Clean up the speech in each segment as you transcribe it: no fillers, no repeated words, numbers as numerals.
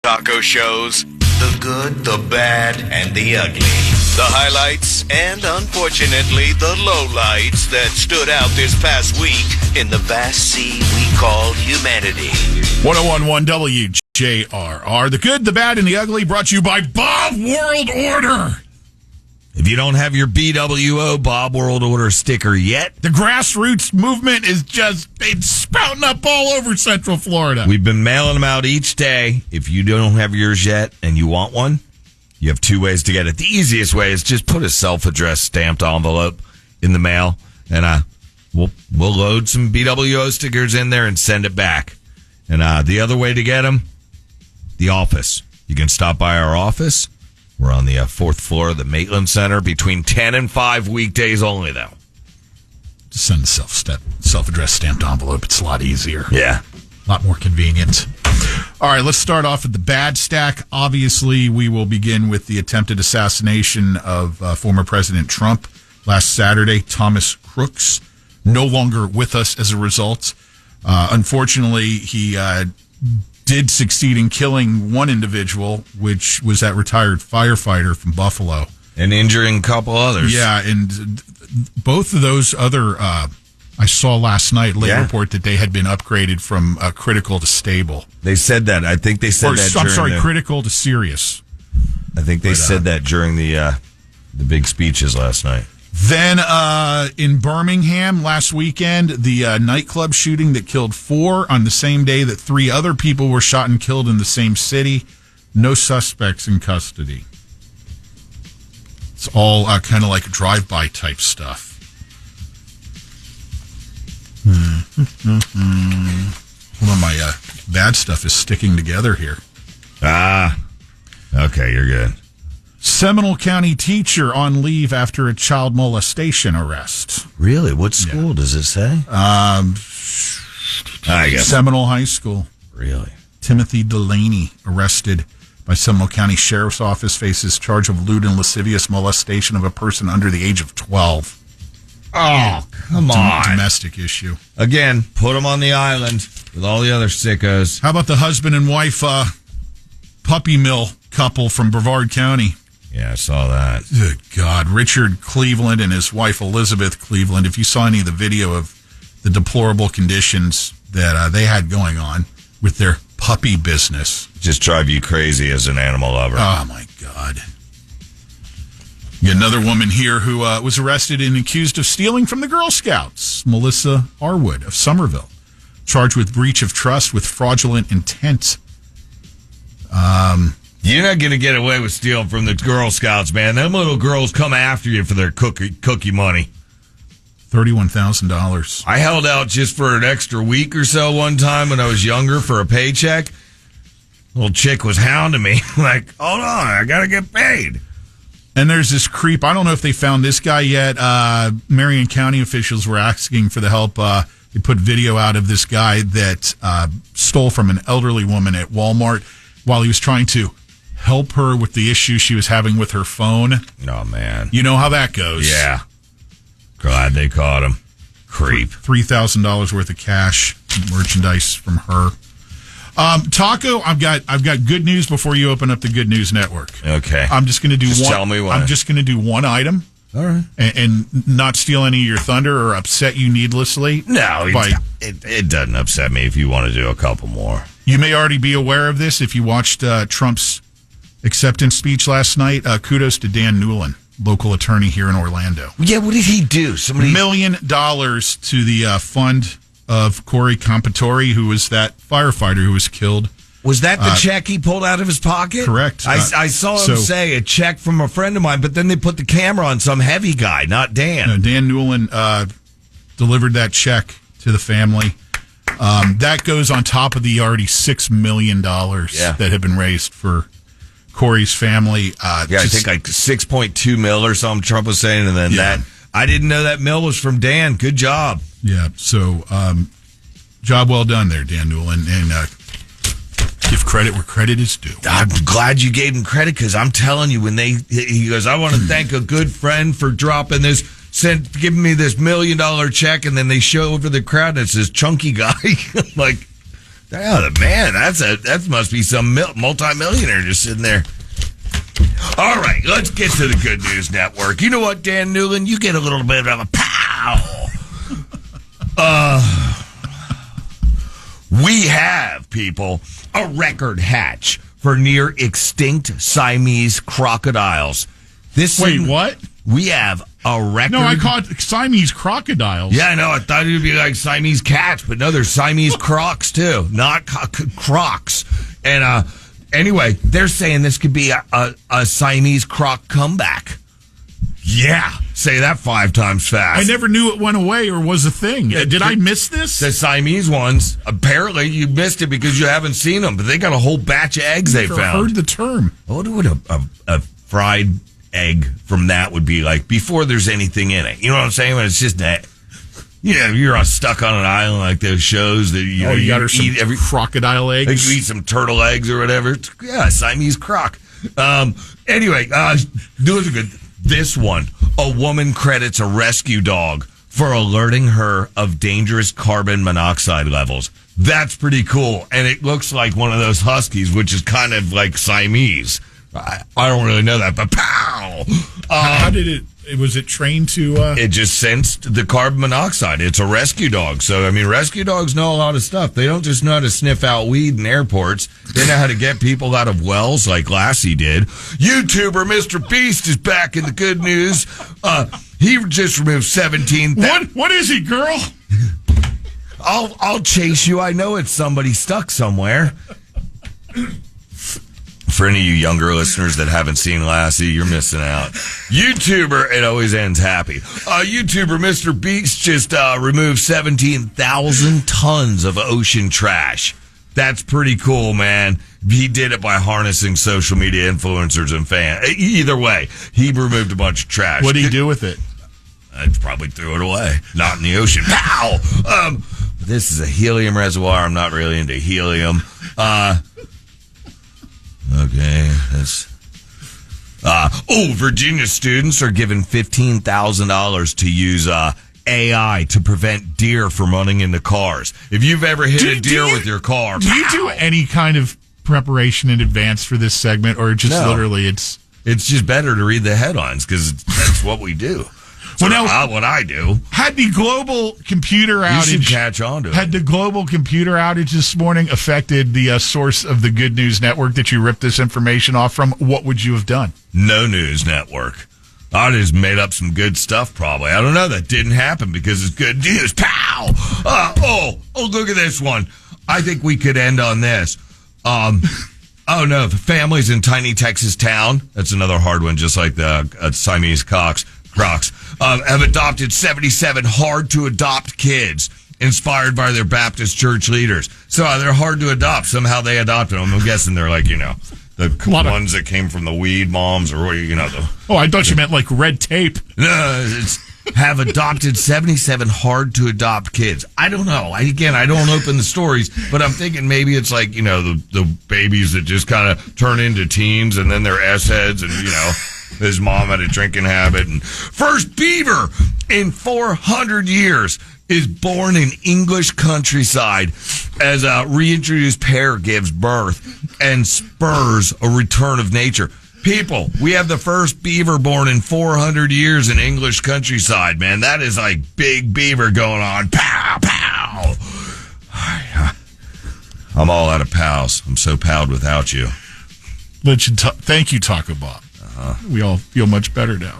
Taco shows. The good, the bad, and the ugly. The highlights and, unfortunately, the lowlights that stood out this past week in the vast sea we call humanity. 101.1 WJRR. The good, the bad, and the ugly brought to you by Bob World Order. If you don't have your BWO Bob World Order sticker yet, the grassroots movement is it's sprouting up all over Central Florida. We've been mailing them out each day. If you don't have yours yet and you want one, you have two ways to get it. The easiest way is just put a self-addressed stamped envelope in the mail, and we'll load some BWO stickers in there and send it back. And the other way to get them, the office. You can stop by our office. We're on the 4th floor of the Maitland Center between 10 and 5 weekdays only, though. Just send a self-addressed stamped envelope. It's a lot easier. Yeah. A lot more convenient. All right, let's start off with the bad stack. Obviously, we will begin with the attempted assassination of former President Trump last Saturday. Thomas Crooks, no longer with us as a result. Unfortunately, he did succeed in killing one individual, which was that retired firefighter from Buffalo. And injuring a couple others. Yeah, and both of those other, I saw last night, report that they had been upgraded from critical to stable. They said that. I think they said that critical to serious. I think they said that during the big speeches last night. Then in Birmingham last weekend, the nightclub shooting that killed 4 on the same day that 3 other people were shot and killed in the same city. No suspects in custody. It's all kind of like drive-by type stuff. Hold on, my bad stuff is sticking together here. Okay, you're good. Seminole County teacher on leave after a child molestation arrest. Really? What school does it say? I guess Seminole High School. Really? Timothy Delaney, arrested by Seminole County Sheriff's Office, faces charge of lewd and lascivious molestation of a person under the age of 12. Oh, come on. Domestic issue. Again, put them on the island with all the other sickos. How about the husband and wife puppy mill couple from Brevard County? Yeah, I saw that. Good God. Richard Cleveland and his wife Elizabeth Cleveland. If you saw any of the video of the deplorable conditions that they had going on with their puppy business. Just drive you crazy as an animal lover. Oh, my God. Another woman here who was arrested and accused of stealing from the Girl Scouts. Melissa Arwood of Somerville. Charged with breach of trust with fraudulent intent. You're not going to get away with stealing from the Girl Scouts, man. Them little girls come after you for their cookie money. $31,000. I held out just for an extra week or so one time when I was younger for a paycheck. Little chick was hounding me. Like, hold on, I got to get paid. And there's this creep. I don't know if they found this guy yet. Marion County officials were asking for the help. They put video out of this guy that stole from an elderly woman at Walmart while he was trying to help her with the issue she was having with her phone. Oh, man. You know how that goes. Yeah. Glad they caught him. Creep. $3,000 worth of cash, merchandise from her. Taco, I've got good news before you open up the Good News Network. Okay. I'm just going to do one. Tell me one. I'm just going to do one item. All right. And not steal any of your thunder or upset you needlessly. No, it doesn't upset me if you want to do a couple more. You may already be aware of this if you watched Trump's acceptance speech last night. Kudos to Dan Newlin, local attorney here in Orlando. Yeah, what did he do? $1 million to the fund of Corey Compatore, who was that firefighter who was killed. Was that the check he pulled out of his pocket? Correct. I saw him say a check from a friend of mine, but then they put the camera on some heavy guy, not Dan. No, Dan Newlin delivered that check to the family. That goes on top of the already $6 million that have been raised for Corey's family. I think like 6.2 mil or something Trump was saying, and then that. I didn't know that mill was from Dan. Good job. Yeah, so job well done there, Dan Newlin, and give credit where credit is due. I'm glad you gave him credit, because I'm telling you, when he goes, I want to thank a good friend for dropping this, giving me this $1 million check, and then they show over the crowd and it's this chunky guy. Like, Oh, man, that must be some multimillionaire just sitting there. All right, let's get to the Good News Network. You know what, Dan Newland? You get a little bit of a pow. We have, people, a record hatch for near extinct Siamese crocodiles. Wait, what? We have a record. No, I caught Siamese crocodiles. Yeah, I know. I thought it would be like Siamese cats, but no, there's Siamese crocs too, not crocs. And anyway, they're saying this could be a Siamese croc comeback. Yeah, say that 5 times fast. I never knew it went away or was a thing. Did I miss this? The Siamese ones, apparently you missed it because you haven't seen them, but they got a whole batch of eggs they found. I heard the term. I wonder what a fried egg from that would be like before there's anything in it. You know what I'm saying? When it's just that, you're stuck on an island like those shows that you got eat every crocodile eggs. Like you eat some turtle eggs or whatever. Yeah, Siamese croc. Anyway, those are good. This one, a woman credits a rescue dog for alerting her of dangerous carbon monoxide levels. That's pretty cool. And it looks like one of those huskies, which is kind of like Siamese. I don't really know that, but pow! How did it? Was it trained to? It just sensed the carbon monoxide. It's a rescue dog, so I mean, rescue dogs know a lot of stuff. They don't just know how to sniff out weed in airports. They know how to get people out of wells, like Lassie did. YouTuber Mr. Beast is back in the good news. He just removed 17. What is he, girl? I'll chase you. I know it's somebody stuck somewhere. For any of you younger listeners that haven't seen Lassie, you're missing out. YouTuber, it always ends happy. YouTuber Mr. Beast just removed 17,000 tons of ocean trash. That's pretty cool, man. He did it by harnessing social media influencers and fans. Either way, he removed a bunch of trash. What did he do with it? I probably threw it away. Not in the ocean. Pow! This is a helium reservoir. I'm not really into helium. Okay, that's... Virginia students are given $15,000 to use AI to prevent deer from running into cars. If you've ever hit a deer with your car... Do you do any kind of preparation in advance for this segment, or just literally it's... It's just better to read the headlines, because that's what we do. What I do. Had the global computer outage... You should catch on to it. Had the global computer outage this morning affected the source of the Good News Network that you ripped this information off from? What would you have done? No news network. I just made up some good stuff, probably. I don't know. That didn't happen because it's good news. Pow! Look at this one. I think we could end on this. The families in tiny Texas town. That's another hard one, just like the Siamese crocs. Have adopted 77 hard-to-adopt kids inspired by their Baptist church leaders. So they're hard to adopt. Somehow they adopted them. I'm guessing they're like, the ones that came from the weed moms or, I thought you meant like red tape. No, have adopted 77 hard-to-adopt kids. I don't know. I don't open the stories, but I'm thinking maybe it's like, the babies that just kind of turn into teens and then they're S-heads and, his mom had a drinking habit. And first beaver in 400 years is born in English countryside as a reintroduced pair gives birth and spurs a return of nature. People, we have the first beaver born in 400 years in English countryside, man. That is like big beaver going on. Pow, pow. I'm all out of pals. I'm so palled without you. Thank you, Taco Bob. We all feel much better now.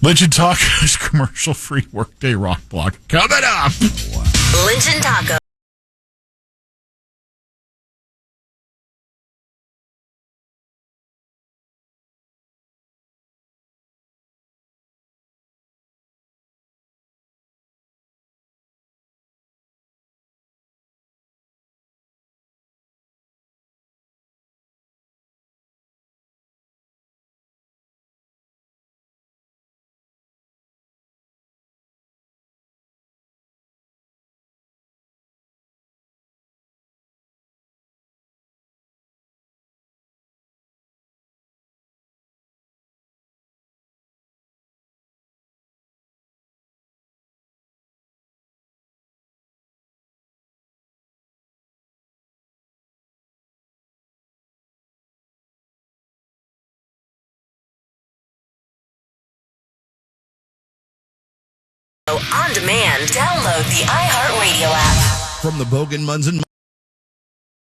Legend Taco's commercial-free workday rock block coming up. Legend Taco. On demand. Download the iHeartRadio app. From the Bogan Munson